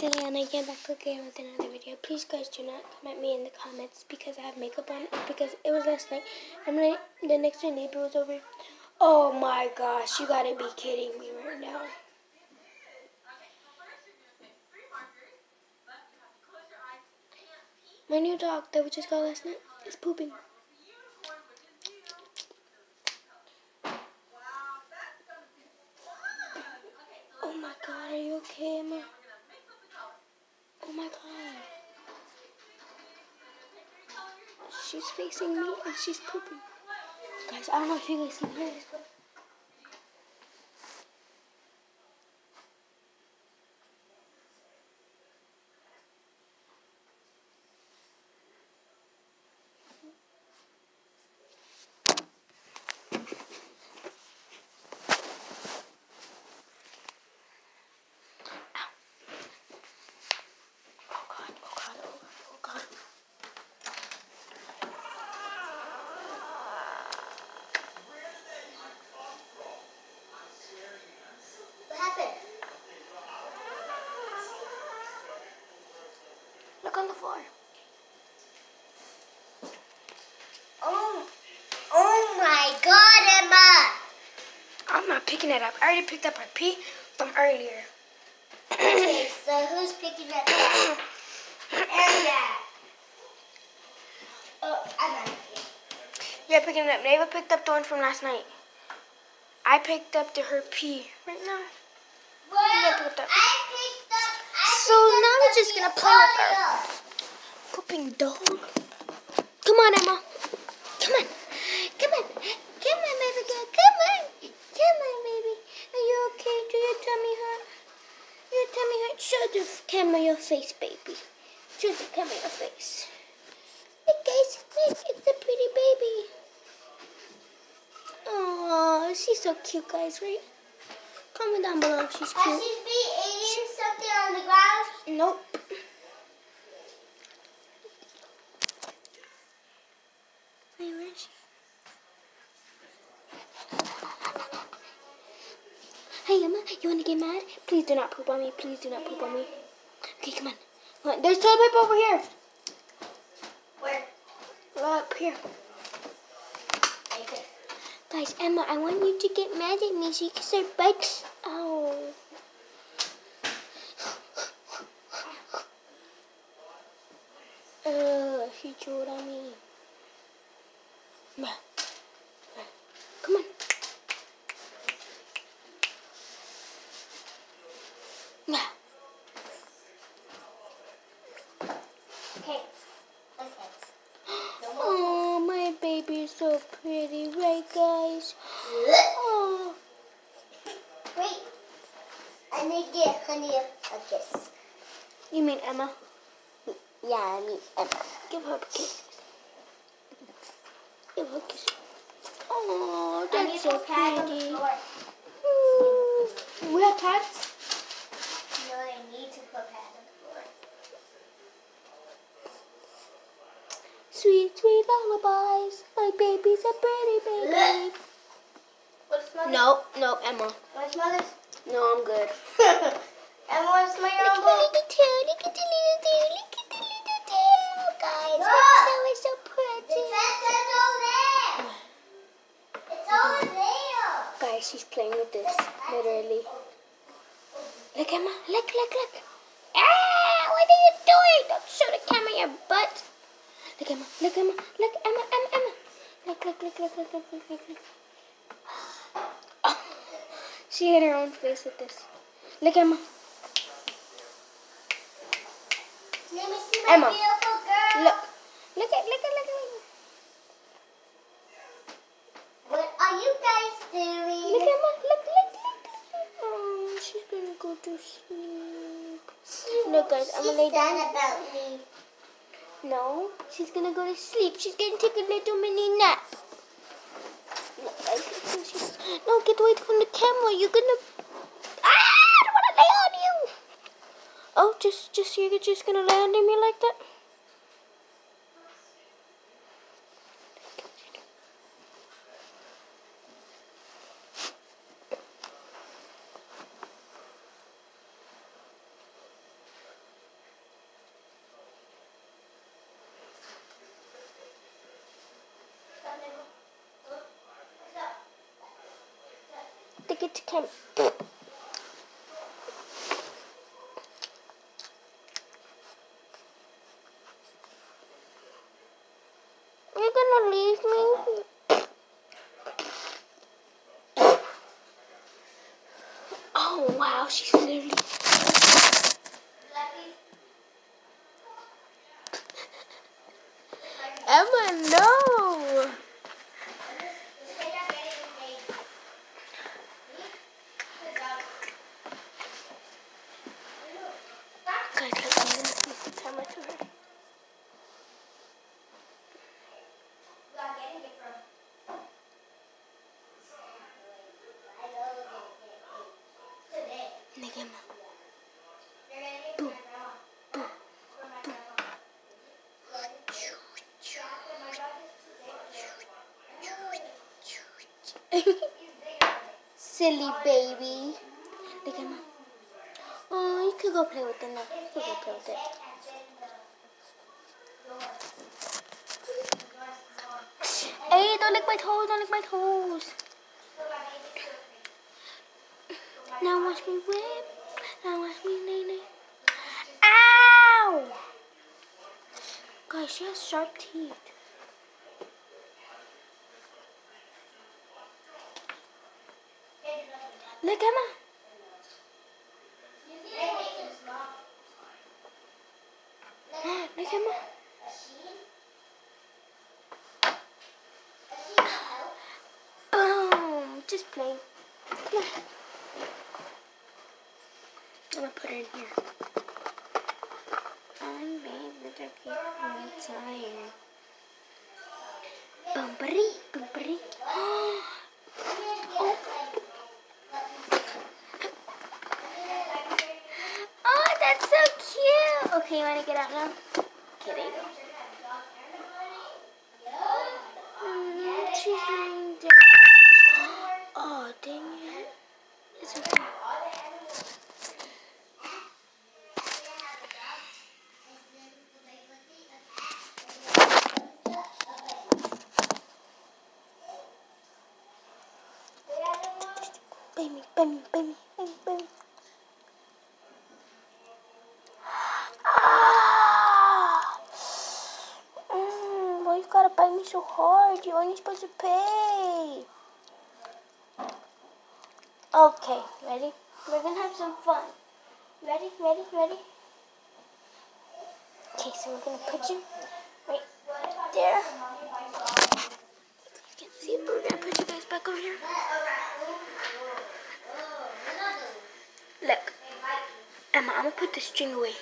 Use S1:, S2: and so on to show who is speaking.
S1: silly and I get back again with another video. Please guys do not comment me in the comments because I have makeup on, because it was last night and when the next door neighbor was over. Oh my gosh, you gotta be kidding me right now. My new dog that we just got last night is pooping. Oh my god, are you okay, Emma? Oh my god. She's facing me and she's pooping. Guys, I don't know if you guys can hear this, but look on the floor.
S2: Oh my god, Emma!
S1: I'm not picking it up. I already picked up her pee from earlier.
S2: Okay, so who's picking it up? Emma. Oh, I'm not picking.
S1: You're picking it up. Neva picked up the one from last night. I picked up her pee right now.
S2: Well, I picked up.
S1: So now we're just gonna play with our pooping dog. Come on, Emma. Come on. Come on. Come on, baby girl. Come on. Come on, baby. Are you okay? Do your tummy hurt? Your tummy hurt? Show the camera your face, baby. Show the camera your face. Look, guys. Look, it's a pretty baby. Oh, she's so cute, guys, right? Comment down below if she's cute.
S2: Has she been eating something on the ground?
S1: Nope. Wait, where is she? Hey, Emma, you want to get mad? Please do not poop on me. Please do not poop on me. Okay, come on. Come on. There's toilet paper over here.
S2: Where?
S1: Up here.
S2: Okay.
S1: Guys, Emma, I want you to get mad at me so you can start bites. Oh. She chewed on me. Come on.
S2: Okay.
S1: Oh, my baby is so pretty, right, guys? Oh.
S2: Wait. I need to get Honey a kiss.
S1: You mean Emma?
S2: Yeah, I mean Emma.
S1: Give her a kiss. Give her a kiss. Oh, that's so pretty. We have pads?
S2: No, I need to put pads on the floor.
S1: Sweet, sweet lullabies. My baby's a pretty baby.
S2: What's mother's?
S1: No, Emma.
S2: What's mother's?
S1: No, I'm good.
S2: Emma, what's my
S1: Look at the little tail. Look at the little tail. Look at the little tail, guys. That tail is so pretty.
S2: It's over there. It's over there.
S1: Guys, she's playing with this, literally. Look, Emma. Look. Ah, what are you doing? Don't show the camera your butt. Look, Emma. Look, Emma. Look, Emma. Look. Oh, she hit her own face with this. Look, Emma.
S2: Let me see my
S1: Emma.
S2: beautiful girl.
S1: Look.
S2: What are you guys doing?
S1: Look, Emma. Look. Oh, she's gonna go to sleep. Look, guys, I'm gonna lay down.
S2: She's sad about me.
S1: No, she's gonna go to sleep. She's gonna take a little mini nap. Look, guys, she's... No, get away from the camera. You're gonna... I don't wanna lay on you. Oh, you're just gonna lay under me like that? it to Kim. You're gonna leave me? Oh wow, she's literally. Emma, no. Guys, look, I'm gonna use the camera to her. Look, Emma. Boom, boom, boom. Silly baby. Look, Emma. Oh, you could go play with it now. You could go play with it. Hey, don't lick my toes, don't lick my toes. Now watch me whip. Now watch me nay. Ow! Guys, she has sharp teeth. Look, Emma. Look, Emma. Boom! Just playing. Come on. I'm gonna put her in here. I'm baby, I'm tired. Bumpity, bumpity. Oh. Oh, that's so cute. Okay, you wanna get out now? Okay, there you go. She's laying down. Oh, dang it. It's okay. Baby. Ah! Why you gotta bite me so hard? You're only supposed to pay. Okay, ready? We're gonna have some fun. Ready? Okay, so we're gonna put you right there. You can see, we're gonna put you guys back over here. Look, Emma, I'm gonna put the string away.